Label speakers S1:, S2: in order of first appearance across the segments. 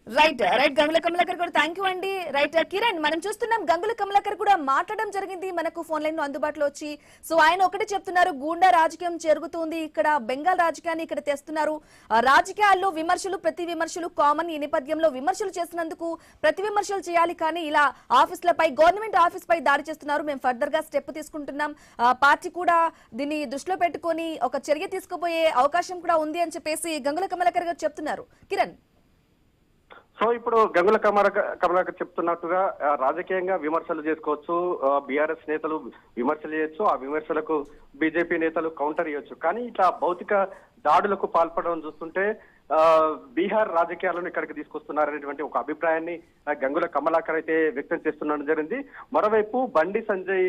S1: Right right Gangula Kamalakar కూడా thank you అండి. Right Kiran, మనం చూస్తున్నాం గంగుల కమలాకర్ కూడా మాట్లాడడం జరిగింది మనకు ఫోన్ లైన్ లో అందుబాటులో వచ్చి. సో ఆయన ఒకటి చెప్తున్నారు, గూండా రాజకీయం జరుగుతుంది ఇక్కడ, బెంగాల్ రాజకీయాన్ని ఇక్కడ తెస్తున్నారు. రాజకీయాల్లో విమర్శలు ప్రతి విమర్శలు కామన్. ఈ నేపథ్యంలో విమర్శలు చేసినందుకు ప్రతి విమర్శలు చేయాలి, కానీ ఇలా ఆఫీసులపై గవర్నమెంట్ ఆఫీస్ పై దాడి చేస్తున్నారు, మేము ఫర్దర్ గా స్టెప్ తీసుకుంటున్నాం, పార్టీ కూడా దీన్ని దృష్టిలో పెట్టుకొని ఒక చర్య తీసుకుపోయే అవకాశం కూడా ఉంది అని చెప్పేసి గంగుల కమలాకర్ గారు చెప్తున్నారు. కిరణ్,
S2: సో ఇప్పుడు గంగుల కమలాకర్ చెప్తున్నట్టుగా రాజకీయంగా విమర్శలు చేసుకోవచ్చు, బీఆర్ఎస్ నేతలు విమర్శలు చేయొచ్చు, ఆ విమర్శలకు బీజేపీ నేతలు కౌంటర్ ఇవ్వచ్చు. కానీ ఇట్లా భౌతిక దాడులకు పాల్పడడం చూస్తుంటే బీహార్ రాజకీయాలను ఇక్కడికి తీసుకొస్తున్నారనేటువంటి ఒక అభిప్రాయాన్ని గంగుల కమలాకర్ అయితే వ్యక్తం చేస్తుండడం జరిగింది. మరోవైపు బండి సంజయ్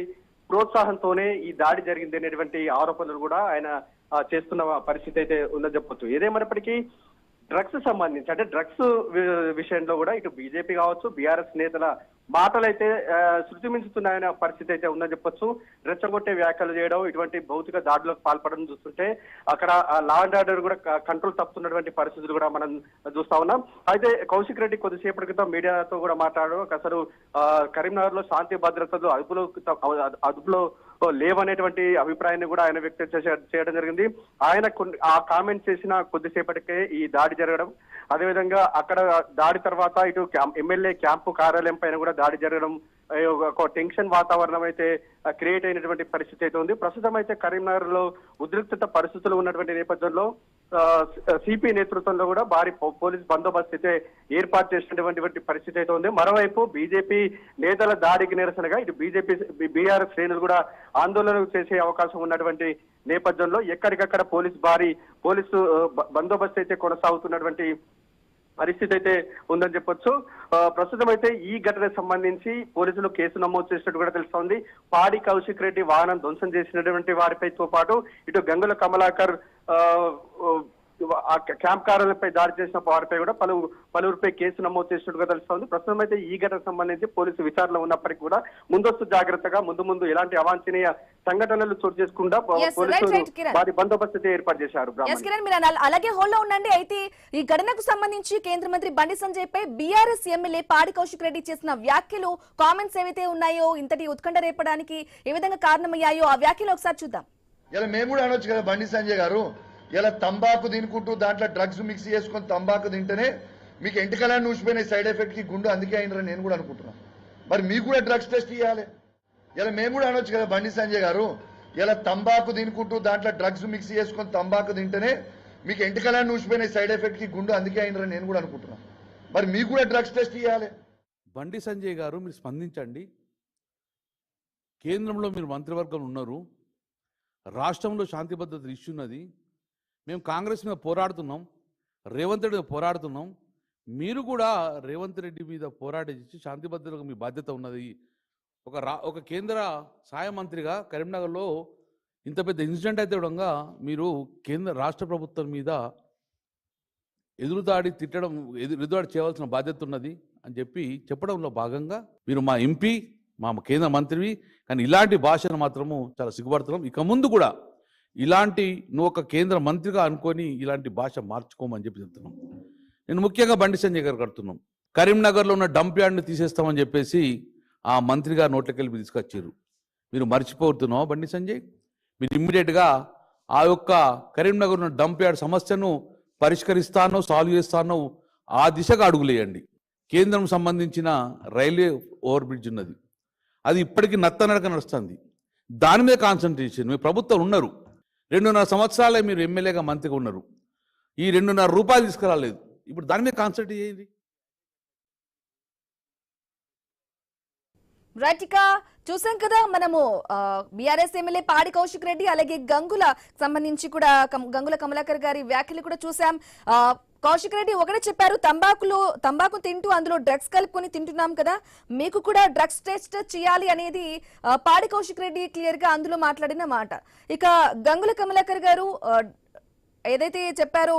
S2: ప్రోత్సాహంతోనే ఈ దాడి జరిగింది అనేటువంటి ఆరోపణలు కూడా ఆయన చేస్తున్న పరిస్థితి అయితే ఉందని చెప్పొచ్చు. ఏదేమైనప్పటికీ డ్రగ్స్ సంబంధించి అంటే డ్రగ్స్ విషయంలో కూడా ఇటు బీజేపీ కావచ్చు, బీఆర్ఎస్ నేతల మాటలైతే శృతి మించుతున్నాయనే పరిస్థితి అయితే ఉందని చెప్పొచ్చు. రెచ్చగొట్టే వ్యాఖ్యలు చేయడం, ఇటువంటి భౌతిక దాడులకు పాల్పడడం చూస్తుంటే అక్కడ లా అండ్ ఆర్డర్ కూడా కంట్రోల్ తప్పుతున్నటువంటి పరిస్థితులు కూడా మనం చూస్తా ఉన్నాం. అయితే కౌశిక్ రెడ్డి కొద్దిసేపటి క్రితం మీడియాతో కూడా మాట్లాడడం, అసలు కరీంనగర్ లో శాంతి భద్రతలు అదుపులో లేవనేటువంటి అభిప్రాయాన్ని కూడా ఆయన వ్యక్తం చేయడం జరిగింది. ఆయన ఆ కామెంట్ చేసిన కొద్దిసేపటికే ఈ దాడి జరగడం, అదేవిధంగా అక్కడ దాడి తర్వాత ఇటు ఎమ్మెల్యే క్యాంపు కార్యాలయం పైన కూడా దాడి జరగడం, ఒక టెన్షన్ వాతావరణం అయితే క్రియేట్ అయినటువంటి పరిస్థితి అయితే ఉంది. ప్రస్తుతం అయితే కరీంనగర్ లో ఉద్రిక్తత పరిస్థితులు ఉన్నటువంటి నేపథ్యంలో సిపి నేతృత్వంలో కూడా భారీ పోలీస్ బందోబస్తు అయితే ఏర్పాటు చేసినటువంటి పరిస్థితి అయితే ఉంది. మరోవైపు బీజేపీ నేతల దాడికి నిరసనగా ఇటు బీఆర్ఎస్ శ్రేణులు కూడా ఆందోళన చేసే అవకాశం ఉన్నటువంటి నేపథ్యంలో ఎక్కడికక్కడ పోలీసు బందోబస్తు అయితే కొనసాగుతున్నటువంటి పరిస్థితి అయితే ఉందని చెప్పొచ్చు. ప్రస్తుతం అయితే ఈ ఘటనకు సంబంధించి పోలీసులు కేసు నమోదు చేసినట్టు కూడా తెలుస్తోంది. పాడి కౌశిక్ రెడ్డి వాహనం ధ్వంసం చేసినటువంటి వారిపైతో పాటు ఇటు గంగుల కమలాకర్ క్యాంప్ కార్యాలయంపై దాడి చేసిన వారిపై కూడా పలువురిపై కేసు నమోదు చేసినట్టుగా తెలుస్తోంది. ప్రస్తుతం అయితే ఈ ఘటనకు సంబంధించి పోలీసు విచారణ ఉన్నప్పటికీ కూడా ముందస్తు జాగ్రత్తగా ముందు ఎలాంటి అవాంఛనీయ సంఘటనలు చోటు చేసుకుండా పోలీసులు వారి బందోబస్తు ఏర్పాటు చేశారు.
S1: అలాగే హోల్లో ఉండండి. అయితే ఈ ఘటనకు సంబంధించి కేంద్ర మంత్రి బండి సంజయ్ పై బీఆర్ఎస్ ఎమ్మెల్యే పాడి కౌశిక్ రెడ్డి చేసిన వ్యాఖ్యలు, కామెంట్స్ ఏవైతే ఉన్నాయో, ఇంతటి ఉత్కంఠ రేపడానికి ఏ విధంగా కారణమయ్యాయో ఆ వ్యాఖ్యలు ఒకసారి చూద్దాం.
S3: ఇలా మేము కూడా అనొచ్చు కదా, బండి సంజయ్ గారు ఇలా తంబాకు తినుకుంటూ దాంట్లో డ్రగ్స్ మిక్స్ చేసుకొని తంబాకు తింటేనే మీకు ఎంటికలని ఊసిపోయిన సైడ్ ఎఫెక్ట్ కి గుండు అందుకే అయినరని నేను కూడా అనుకుంటున్నాను. మరి మీకు కూడా డ్రగ్స్ టెస్ట్ ఇవ్వాలి. ఇలా మేము కూడా అనొచ్చు కదా, బండి సంజయ్ గారు ఇలా తంబాకు తినుకుంటూ దాంట్లో డ్రగ్స్ మిక్స్ చేసుకొని తంబాకు తింటేనే మీకు ఎంటికలని ఊసిపోయిన సైడ్ ఎఫెక్ట్ కి గుండు అందుకే అయినరని నేను కూడా అనుకుంటున్నాను. మరి మీకు కూడా డ్రగ్స్ టెస్ట్ ఇవ్వాలి.
S4: బండి సంజయ్ గారు మీరు స్పందించండి. కేంద్రంలో మీరు మంత్రివర్గంలో ఉన్నారు, రాష్ట్రంలో శాంతి భద్రతలు ఇష్యూ ఉన్నది, మేము కాంగ్రెస్ మీద పోరాడుతున్నాం, రేవంత్ రెడ్డి మీద పోరాడుతున్నాం, మీరు కూడా రేవంత్ రెడ్డి మీద పోరాడించి శాంతి భద్రతలకు మీ బాధ్యత ఉన్నది. ఒక కేంద్ర సహాయ మంత్రిగా కరీంనగర్లో ఇంత పెద్ద ఇన్సిడెంట్ అయితే ఉండగా మీరు రాష్ట్ర ప్రభుత్వం మీద ఎదురుదాడి చేయవలసిన బాధ్యత ఉన్నది అని చెప్పడంలో భాగంగా మీరు మా ఎంపీ, మా కేంద్ర మంత్రివి, కానీ ఇలాంటి భాషను మాత్రము చాలా సిగ్గుపడుతున్నాం. ఇక ముందు కూడా నువ్వు ఒక కేంద్ర మంత్రిగా అనుకొని ఇలాంటి భాష మార్చుకోమని చెప్తున్నాం. నేను ముఖ్యంగా బండి సంజయ్ గారు కడుతున్నాం, కరీంనగర్లో ఉన్న డంప్ యార్డ్ని తీసేస్తామని చెప్పేసి ఆ మంత్రి గారు నోట్లకెళ్ళి తీసుకొచ్చారు. మీరు మర్చిపోతున్నావు బండి సంజయ్, మీరు ఇమ్మీడియట్గా ఆ యొక్క కరీంనగర్ ఉన్న డంప్ యార్డ్ సమస్యను పరిష్కరిస్తానో సాల్వ్ చేస్తానో ఆ దిశగా అడుగులేయండి. కేంద్రం సంబంధించిన రైల్వే ఓవర్ బ్రిడ్జ్ ఉన్నది, అది ఇప్పటికీ నత్తనడక నడుస్తుంది, దాని మీద కాన్సన్ట్రేషన్. మీ ప్రభుత్వం ఉన్నారు, 2.5 సంవత్సరాలే మీరు ఎమ్మెల్యేగా మంత్రిగా ఉన్నారు, ఈ 2.5 రూపాయలు తీసుకురాలేదు, ఇప్పుడు దాని మీద కాన్సన్ట్రేట్ చేయండి.
S1: రైట్, చూసాం కదా మనము బీఆర్ఎస్ ఎమ్మెల్యే పాడి కౌశిక్ రెడ్డి అలాగే గంగుల సంబంధించి కూడా గంగుల కమలాకర్ గారి వ్యాఖ్యలు కూడా చూసాం. కౌశిక్ రెడ్డి ఒకటే చెప్పారు, తంబాకు తింటూ అందులో డ్రగ్స్ కలుపుకొని తింటున్నాం కదా, మీకు కూడా డ్రగ్స్ టెస్ట్ చేయాలి అనేది పాడి కౌశిక్ రెడ్డి క్లియర్ గా అందులో మాట్లాడిన మాట. ఇక గంగుల కమలాకర్ గారు ఏదైతే చెప్పారో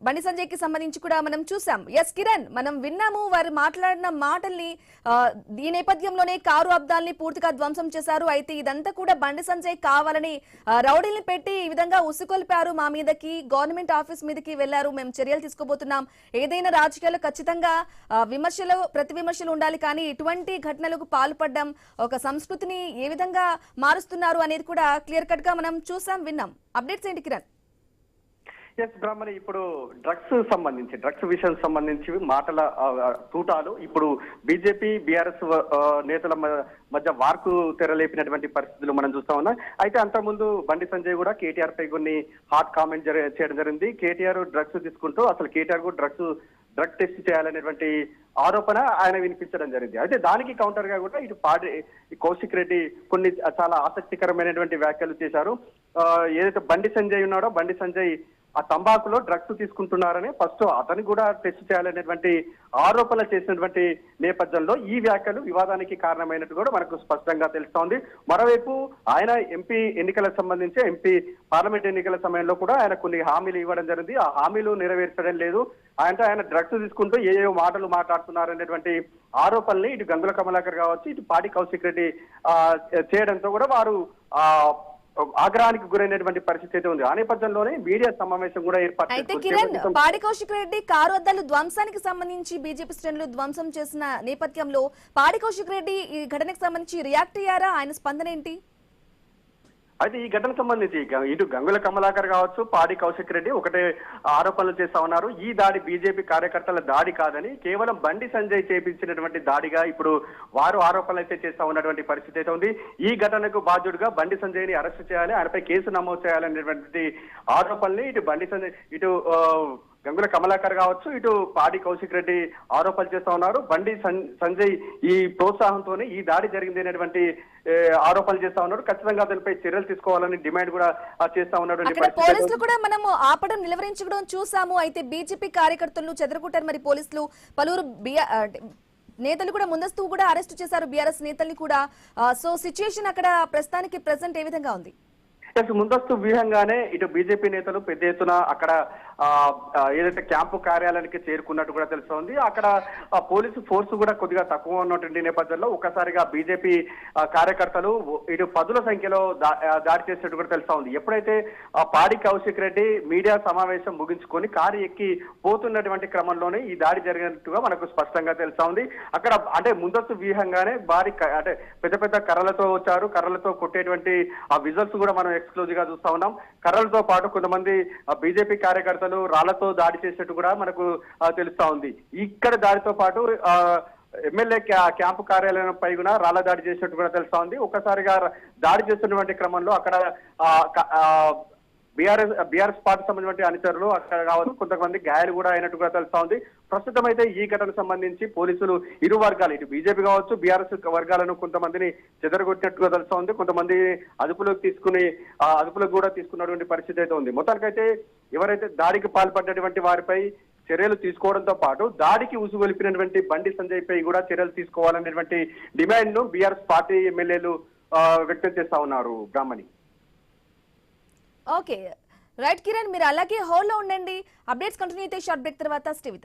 S1: బండి సంజయ్ కి సంబంధించి కూడా మనం చూసాం. ఎస్ కిరణ్, మనం విన్నాము వారు మాట్లాడిన మాటల్ని. ఈ నేపథ్యంలోనే కారు అద్దాల్ని పూర్తిగా ధ్వంసం చేశారు. అయితే ఇదంతా కూడా బండి సంజయ్ కావాలని రౌడీల్ని పెట్టి ఈ విధంగా ఉసుకొల్పారు, మా మీదకి గవర్నమెంట్ ఆఫీస్ మీదకి వెళ్లారు, మేము చర్యలు తీసుకోబోతున్నాం. ఏదైనా రాజకీయాల్లో ఖచ్చితంగా విమర్శలు ప్రతి విమర్శలు ఉండాలి, కానీ ఇటువంటి ఘటనలకు పాల్పడడం ఒక సంస్కృతిని ఏ విధంగా మారుస్తున్నారు అనేది కూడా క్లియర్ కట్ గా మనం చూసాం, విన్నాం. అప్డేట్స్ ఏంటి కిరణ్?
S2: ఎస్ బ్రాహ్మణి, ఇప్పుడు డ్రగ్స్ విషయం సంబంధించి మాటల తూటాలు ఇప్పుడు బీజేపీ బీఆర్ఎస్ నేతల మధ్య వార్కు తెరలేపినటువంటి పరిస్థితులు మనం చూస్తా ఉన్నాం. అయితే అంతకుముందు బండి సంజయ్ కూడా కేటీఆర్ పై కొన్ని హాట్ కామెంట్ చేయడం జరిగింది. కేటీఆర్ డ్రగ్స్ తీసుకుంటూ అసలు కేటీఆర్ కూడా డ్రగ్ టెస్ట్ చేయాలనేటువంటి ఆరోపణ ఆయన వినిపించడం జరిగింది. అయితే దానికి కౌంటర్ గా కూడా ఇటు కౌశిక్ రెడ్డి కొన్ని చాలా ఆసక్తికరమైనటువంటి వ్యాఖ్యలు చేశారు. ఏదైతే బండి సంజయ్ ఉన్నాడో, బండి సంజయ్ ఆ తంబాకులో డ్రగ్స్ తీసుకుంటున్నారని ఫస్ట్ అతను కూడా టెస్ట్ చేయాలనేటువంటి ఆరోపణలు చేసినటువంటి నేపథ్యంలో ఈ వ్యాఖ్యలు వివాదానికి కారణమైనట్టు కూడా మనకు స్పష్టంగా తెలుస్తోంది. మరోవైపు ఆయన ఎంపీ ఎన్నికలకు సంబంధించి పార్లమెంట్ ఎన్నికల సమయంలో కూడా ఆయన కొన్ని హామీలు ఇవ్వడం జరిగింది. ఆ హామీలు నెరవేర్చడం లేదు. ఆయన డ్రగ్స్ తీసుకుంటూ ఏవో మాటలు మాట్లాడుతున్నారనేటువంటి ఆరోపణల్ని ఇటు గంగుల కమలాకర్ కావచ్చు, ఇటు పాడి కౌశిక్ రెడ్డి చేయడంతో కూడా వారు ఆగ్రహానికి గురైనటువంటి పరిస్థితి అయితే ఉంది. ఆ నేపథ్యంలోనే మీడియా సమావేశం కూడా ఏర్పాటు.
S1: అయితే కిరణ్, పాడి కౌశిక్ రెడ్డి కారు అద్దాలు ధ్వంసానికి సంబంధించి బీజేపీ శ్రేణులు ధ్వంసం చేసిన నేపథ్యంలో పాడి కౌశిక్ రెడ్డి ఈ ఘటనకు సంబంధించి రియాక్ట్ అయ్యారా? ఆయన స్పందన ఏంటి?
S2: అయితే ఈ ఘటనకు సంబంధించి ఇటు గంగుల కమలాకర్ కావచ్చు, పాడి కౌశిక్ రెడ్డి ఒకటే ఆరోపణలు చేస్తా ఉన్నారు. ఈ దాడి బీజేపీ కార్యకర్తల దాడి కాదని కేవలం బండి సంజయ్ చేపించినటువంటి దాడిగా ఇప్పుడు వారు ఆరోపణలు అయితే చేస్తా ఉన్నటువంటి పరిస్థితి అయితే ఉంది. ఈ ఘటనకు బాధ్యుడిగా బండి సంజయ్ ని అరెస్ట్ చేయాలి, ఆయనపై కేసు నమోదు చేయాలనేటువంటి ఆరోపణల్ని ఇటు గంగుల కమలాకర్ కావచ్చు, ఇటు పాడి కౌశిక్ రెడ్డి ఆరోపణలు చేస్తా ఉన్నారు. బండి సంజయ్ ఈ ప్రోత్సాహంతోనే ఈ దాడి జరిగింది అనేటువంటి ఆరోపణలు చేస్తా ఉన్నారు. ఖచ్చితంగా అతనిపై చర్యలు తీసుకోవాలని డిమాండ్ కూడా చేస్తా ఉన్నటువంటి
S1: పోలీసులు కూడా మనము ఆపడం నిలవరించడం చూసాము. అయితే బీజేపీ కార్యకర్తలను చెదరగొట్టారు మరి పోలీసులు. పలువురు నేతలు కూడా ముందస్తు కూడా అరెస్ట్ చేశారు, బీఆర్ఎస్ నేతల్ని కూడా. సో సిచ్యుయేషన్ అక్కడ ప్రస్తుతానికి ప్రెసెంట్ ఏ విధంగా ఉంది?
S2: ముందస్తు వ్యూహంగానే ఇటు బీజేపీ నేతలు పెద్ద ఎత్తున అక్కడ ఏదైతే క్యాంపు కార్యాలయానికి చేరుకున్నట్టు కూడా తెలుస్తోంది. అక్కడ పోలీసు ఫోర్స్ కూడా కొద్దిగా తక్కువ ఉన్నటువంటి నేపథ్యంలో ఒక్కసారిగా బీజేపీ కార్యకర్తలు ఇటు 10ల సంఖ్యలో దాడి చేసినట్టు కూడా తెలుస్తా ఉంది. ఎప్పుడైతే పాడి కౌశిక్ రెడ్డి మీడియా సమావేశం ముగించుకొని కారు ఎక్కి పోతున్నటువంటి క్రమంలోనే ఈ దాడి జరిగినట్టుగా మనకు స్పష్టంగా తెలుస్తా ఉంది. అక్కడ అంటే ముందస్తు వ్యూహంగానే అంటే పెద్ద కర్రలతో వచ్చారు, కర్రలతో కొట్టేటువంటి ఆ విజువల్స్ కూడా మనం ఎక్స్క్లూజివ్ గా చూస్తా ఉన్నాం. కర్రలతో పాటు కొంతమంది బీజేపీ కార్యకర్తలు రాళ్లతో దాడి చేసినట్టు కూడా మనకు తెలుస్తా ఉంది. ఇక్కడ దాడితో పాటు ఎమ్మెల్యే క్యాంపు కార్యాలయం పై కూడా రాళ్ల దాడి చేసినట్టు కూడా తెలుస్తా ఉంది. ఒక్కసారిగా దాడి చేస్తున్నటువంటి క్రమంలో అక్కడ బీఆర్ఎస్ పార్టీ సంబంధించిన అనుచరులు అక్కడ కావచ్చు, కొంతమంది గాయాలు కూడా అయినట్టు కూడా తెలుస్తా ఉంది. ప్రస్తుతం అయితే ఈ ఘటనకు సంబంధించి పోలీసులు ఇరు వర్గాలు ఇటు బీజేపీ కావచ్చు, బీఆర్ఎస్ వర్గాలను కొంతమందిని చెదరగొట్టినట్టుగా తెలుస్తా ఉంది. కొంతమంది అదుపులోకి కూడా తీసుకున్నటువంటి పరిస్థితి అయితే ఉంది. మొత్తానికైతే ఎవరైతే దాడికి పాల్పడ్డటువంటి వారిపై చర్యలు తీసుకోవడంతో పాటు దాడికి ఉసుగొలిపినటువంటి బండి సంజయ్ పై కూడా చర్యలు తీసుకోవాలనేటువంటి డిమాండ్ ను బీఆర్ఎస్ పార్టీ ఎమ్మెల్యేలు వ్యక్తం చేస్తా ఉన్నారు. బ్రాహ్మణి.
S1: ఓకే రైట్ కిరణ్, మీరు అలాగే హోల్డ్ లో ఉండండి. అప్డేట్స్ కంటిన్యూ అయితే షార్ట్ బ్రేక్ తర్వాత స్టే విత్